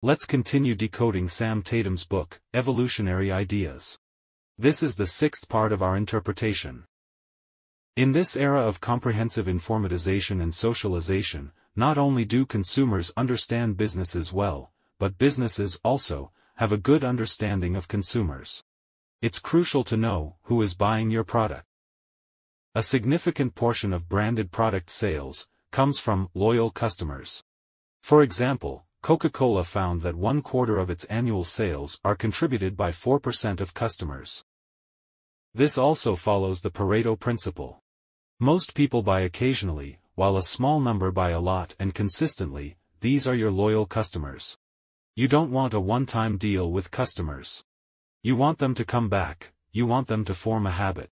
Let's continue decoding Sam Tatam's book, Evolutionary Ideas. This is the sixth part of our interpretation. In this era of comprehensive informatization and socialization, not only do consumers understand businesses well, but businesses also have a good understanding of consumers. It's crucial to know who is buying your product. A significant portion of branded product sales comes from loyal customers. For example, Coca-Cola found that 1/4 of its annual sales are contributed by 4% of customers. This also follows the Pareto principle. Most people buy occasionally, while a small number buy a lot and consistently. These are your loyal customers. You don't want a one-time deal with customers. You want them to come back, you want them to form a habit.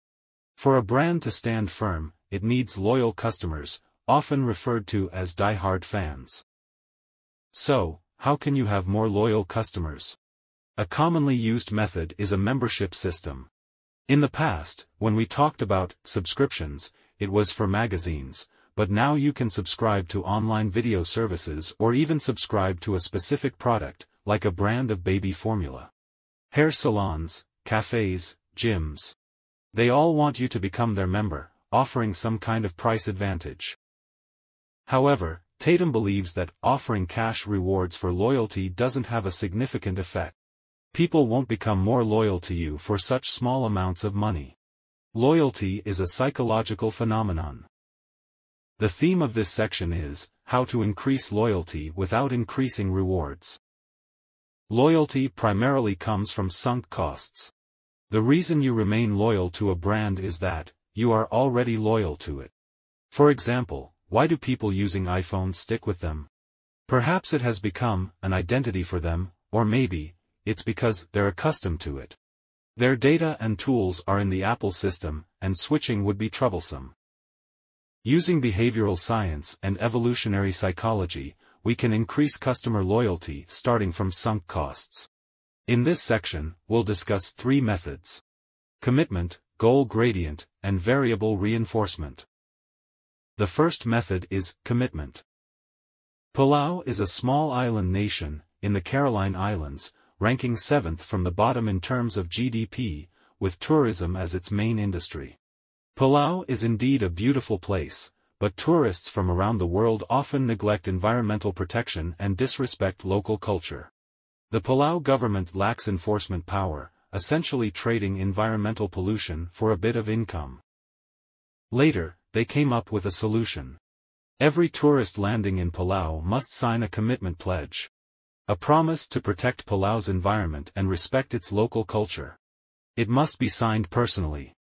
For a brand to stand firm, it needs loyal customers, often referred to as die-hard fans. So, how can you have more loyal customers? A commonly used method is a membership system. In the past, when we talked about subscriptions, it was for magazines, but now you can subscribe to online video services or even subscribe to a specific product, like a brand of baby formula. Hair salons, cafes, gyms. They all want you to become their member, offering some kind of price advantage. However, Tatam believes that offering cash rewards for loyalty doesn't have a significant effect. People won't become more loyal to you for such small amounts of money. Loyalty is a psychological phenomenon. The theme of this section is how to increase loyalty without increasing rewards. Loyalty primarily comes from sunk costs. The reason you remain loyal to a brand is that you are already loyal to it. For example, why do people using iPhones stick with them? Perhaps it has become an identity for them, or maybe it's because they're accustomed to it. Their data and tools are in the Apple system, and switching would be troublesome. Using behavioral science and evolutionary psychology, we can increase customer loyalty starting from sunk costs. In this section, we'll discuss 3 methods: commitment, goal gradient, and variable reinforcement. The first method is commitment. Palau is a small island nation in the Caroline Islands, ranking 7th from the bottom in terms of GDP, with tourism as its main industry. Palau is indeed a beautiful place, but tourists from around the world often neglect environmental protection and disrespect local culture. The Palau government lacks enforcement power, essentially trading environmental pollution for a bit of income. Later, they came up with a solution. Every tourist landing in Palau must sign a commitment pledge. A promise to protect Palau's environment and respect its local culture. It must be signed personally.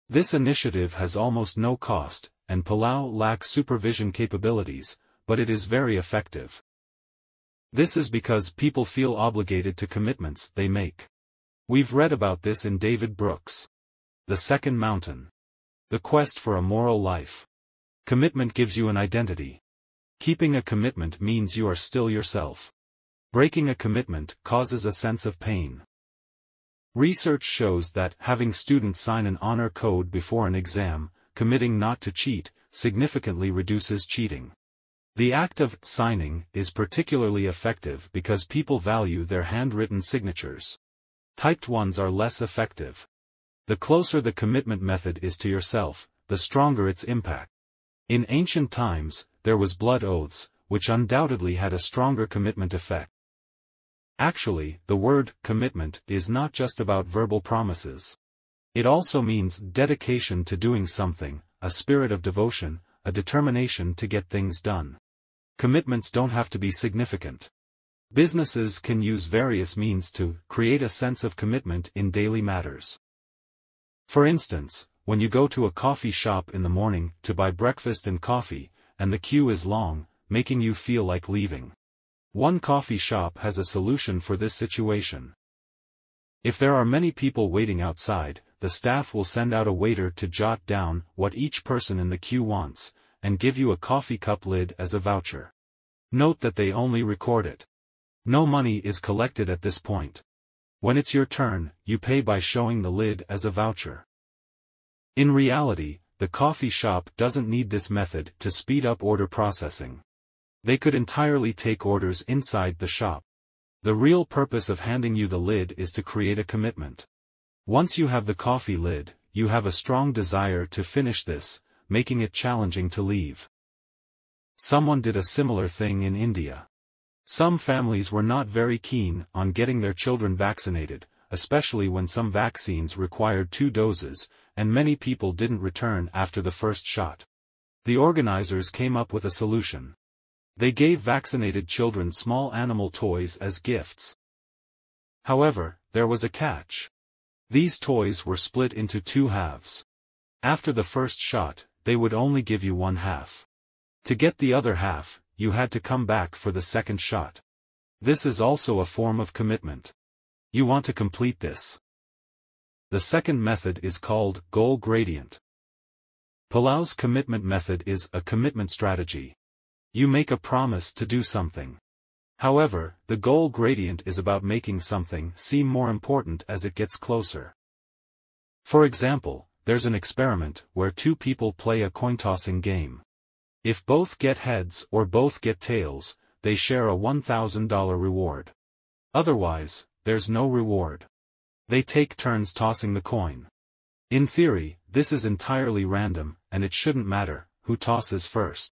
This initiative has almost no cost, and Palau lacks supervision capabilities, but it is very effective. This is because people feel obligated to commitments they make. We've read about this in David Brooks' The Second Mountain. The Quest for a Moral Life. Commitment gives you an identity. Keeping a commitment means you are still yourself. Breaking a commitment causes a sense of pain. Research shows that having students sign an honor code before an exam, committing not to cheat, significantly reduces cheating. The act of signing is particularly effective because people value their handwritten signatures. Typed ones are less effective. The closer the commitment method is to yourself, the stronger its impact. In ancient times, there was blood oaths, which undoubtedly had a stronger commitment effect. Actually, the word commitment is not just about verbal promises. It also means dedication to doing something, a spirit of devotion, a determination to get things done. Commitments don't have to be significant. Businesses can use various means to create a sense of commitment in daily matters. For instance, when you go to a coffee shop in the morning to buy breakfast and coffee, and the queue is long, making you feel like leaving. One coffee shop has a solution for this situation. If there are many people waiting outside, the staff will send out a waiter to jot down what each person in the queue wants, and give you a coffee cup lid as a voucher. Note that they only record it. No money is collected at this point. When it's your turn, you pay by showing the lid as a voucher. In reality, the coffee shop doesn't need this method to speed up order processing. They could entirely take orders inside the shop. The real purpose of handing you the lid is to create a commitment. Once you have the coffee lid, you have a strong desire to finish this, making it challenging to leave. Someone did a similar thing in India. Some families were not very keen on getting their children vaccinated, especially when some vaccines required 2 doses, and many people didn't return after the first shot. The organizers came up with a solution. They gave vaccinated children small animal toys as gifts. However, there was a catch. These toys were split into 2 halves. After the first shot, they would only give you 1 half. To get the other half, you had to come back for the second shot. This is also a form of commitment. You want to complete this. The second method is called goal gradient. Palau's commitment method is a commitment strategy. You make a promise to do something. However, the goal gradient is about making something seem more important as it gets closer. For example, there's an experiment where 2 people play a coin-tossing game. If both get heads or both get tails, they share a $1,000 reward. Otherwise, there's no reward. They take turns tossing the coin. In theory, this is entirely random, and it shouldn't matter who tosses first.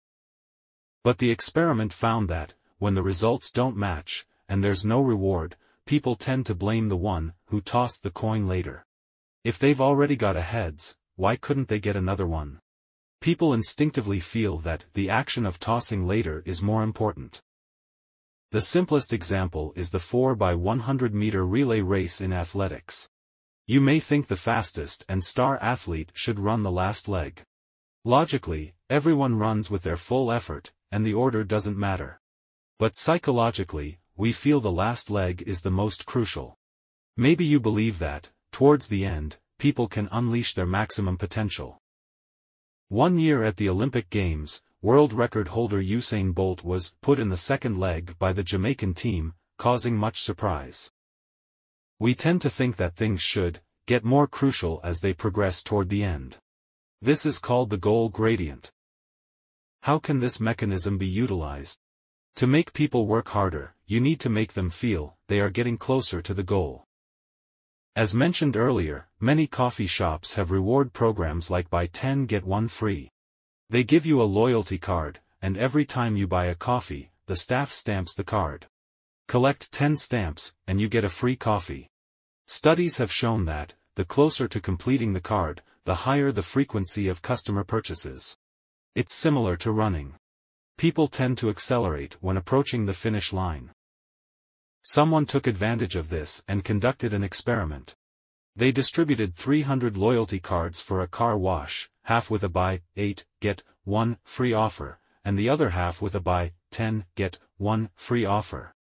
But the experiment found that, when the results don't match, and there's no reward, people tend to blame the one who tossed the coin later. If they've already got a heads, why couldn't they get another one? People instinctively feel that the action of tossing later is more important. The simplest example is the 4x100-meter relay race in athletics. You may think the fastest and star athlete should run the last leg. Logically, everyone runs with their full effort, and the order doesn't matter. But psychologically, we feel the last leg is the most crucial. Maybe you believe that, towards the end, people can unleash their maximum potential. One year at the Olympic Games, world record holder Usain Bolt was put in the second leg by the Jamaican team, causing much surprise. We tend to think that things should get more crucial as they progress toward the end. This is called the goal gradient. How can this mechanism be utilized? To make people work harder, you need to make them feel they are getting closer to the goal. As mentioned earlier, many coffee shops have reward programs like buy 10 get 1 free. They give you a loyalty card, and every time you buy a coffee, the staff stamps the card. Collect 10 stamps, and you get a free coffee. Studies have shown that, the closer to completing the card, the higher the frequency of customer purchases. It's similar to running. People tend to accelerate when approaching the finish line. Someone took advantage of this and conducted an experiment. They distributed 300 loyalty cards for a car wash, half with a buy 8, get 1 free offer, and the other half with a buy 10, get 1 free offer.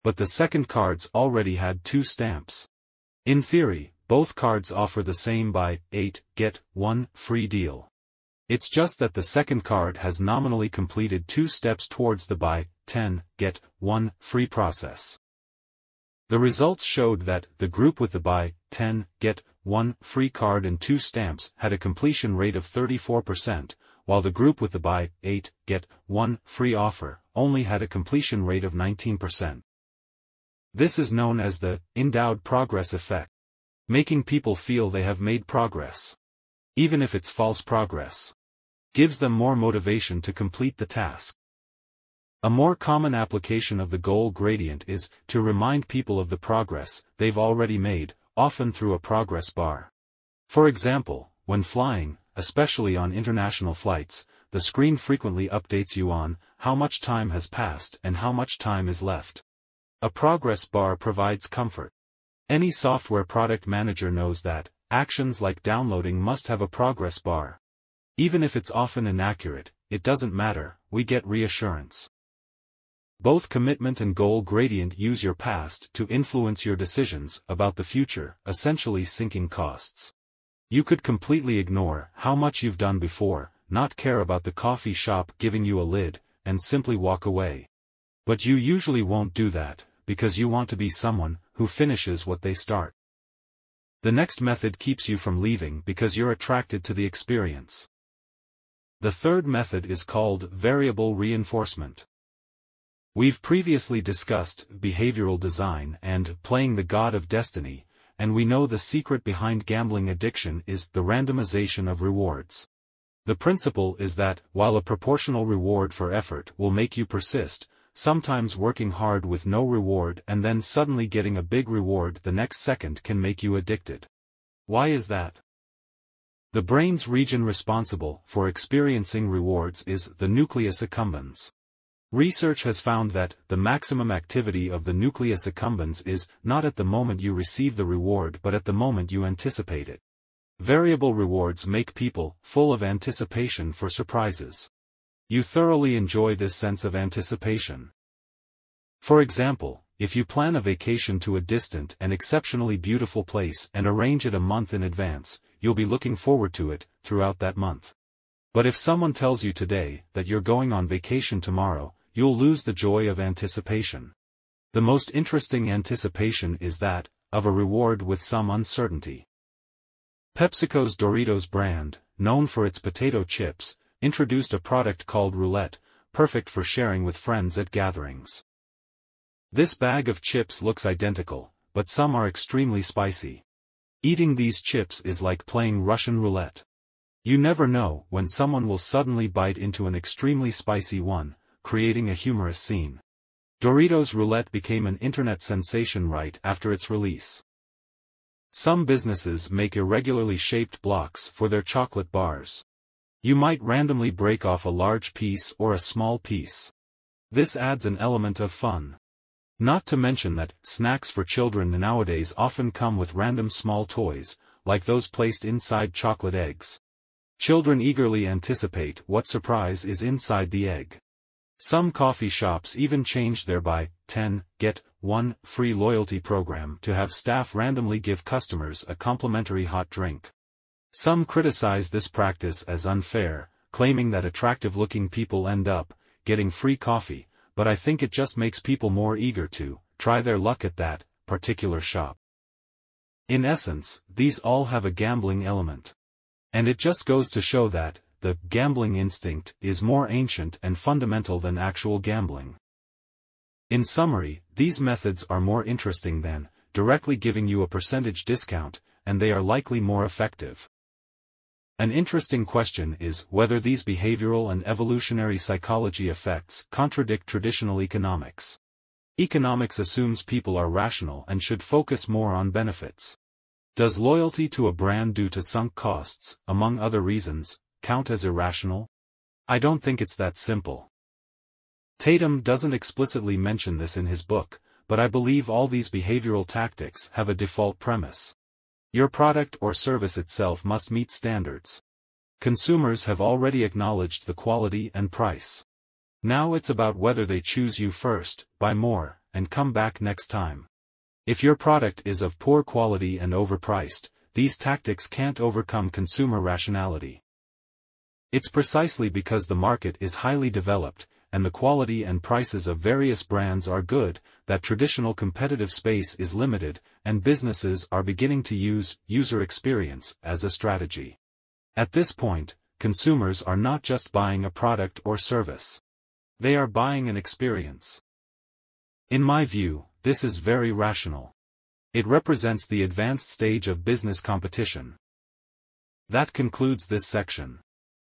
But the second cards already had 2 stamps. In theory, both cards offer the same buy 8, get 1 free deal. It's just that the second card has nominally completed 2 steps towards the buy 10, get 1 free process. The results showed that the group with the buy 10, get 1 free card and 2 stamps had a completion rate of 34%, while the group with the buy 8, get 1 free offer only had a completion rate of 19%. This is known as the endowed progress effect, making people feel they have made progress, even if it's false progress. Gives them more motivation to complete the task. A more common application of the goal gradient is to remind people of the progress they've already made, often through a progress bar. For example, when flying, especially on international flights, the screen frequently updates you on how much time has passed and how much time is left. A progress bar provides comfort. Any software product manager knows that actions like downloading must have a progress bar. Even if it's often inaccurate, it doesn't matter, we get reassurance. Both commitment and goal gradient use your past to influence your decisions about the future, essentially sinking costs. You could completely ignore how much you've done before, not care about the coffee shop giving you a lid, and simply walk away. But you usually won't do that, because you want to be someone who finishes what they start. The next method keeps you from leaving because you're attracted to the experience. The third method is called variable reinforcement. We've previously discussed behavioral design and playing the god of destiny, and we know the secret behind gambling addiction is the randomization of rewards. The principle is that, while a proportional reward for effort will make you persist, sometimes working hard with no reward and then suddenly getting a big reward the next second can make you addicted. Why is that? The brain's region responsible for experiencing rewards is the nucleus accumbens. Research has found that the maximum activity of the nucleus accumbens is not at the moment you receive the reward but at the moment you anticipate it. Variable rewards make people full of anticipation for surprises. You thoroughly enjoy this sense of anticipation. For example, if you plan a vacation to a distant and exceptionally beautiful place and arrange it a month in advance, you'll be looking forward to it throughout that month. But if someone tells you today that you're going on vacation tomorrow, you'll lose the joy of anticipation. The most interesting anticipation is that of a reward with some uncertainty. PepsiCo's Doritos brand, known for its potato chips, introduced a product called Roulette, perfect for sharing with friends at gatherings. This bag of chips looks identical, but some are extremely spicy. Eating these chips is like playing Russian roulette. You never know when someone will suddenly bite into an extremely spicy one, creating a humorous scene. Doritos Roulette became an internet sensation right after its release. Some businesses make irregularly shaped blocks for their chocolate bars. You might randomly break off a large piece or a small piece. This adds an element of fun. Not to mention that snacks for children nowadays often come with random small toys, like those placed inside chocolate eggs. Children eagerly anticipate what surprise is inside the egg. Some coffee shops even changed their buy 10, get 1 free loyalty program to have staff randomly give customers a complimentary hot drink. Some criticize this practice as unfair, claiming that attractive-looking people end up getting free coffee, but I think it just makes people more eager to try their luck at that particular shop. In essence, these all have a gambling element. And it just goes to show that the gambling instinct is more ancient and fundamental than actual gambling. In summary, these methods are more interesting than directly giving you a percentage discount, and they are likely more effective. An interesting question is whether these behavioral and evolutionary psychology effects contradict traditional economics. Economics assumes people are rational and should focus more on benefits. Does loyalty to a brand due to sunk costs, among other reasons, count as irrational? I don't think it's that simple. Tatam doesn't explicitly mention this in his book, but I believe all these behavioral tactics have a default premise. Your product or service itself must meet standards. Consumers have already acknowledged the quality and price. Now it's about whether they choose you first, buy more, and come back next time. If your product is of poor quality and overpriced, these tactics can't overcome consumer rationality. It's precisely because the market is highly developed, and the quality and prices of various brands are good, that traditional competitive space is limited, and businesses are beginning to use user experience as a strategy. At this point, consumers are not just buying a product or service. They are buying an experience. In my view, this is very rational. It represents the advanced stage of business competition. That concludes this section.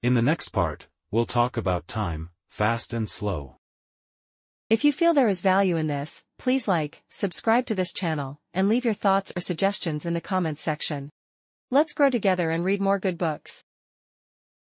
In the next part, we'll talk about time, fast and slow. If you feel there is value in this, please like, subscribe to this channel, and leave your thoughts or suggestions in the comments section. Let's grow together and read more good books.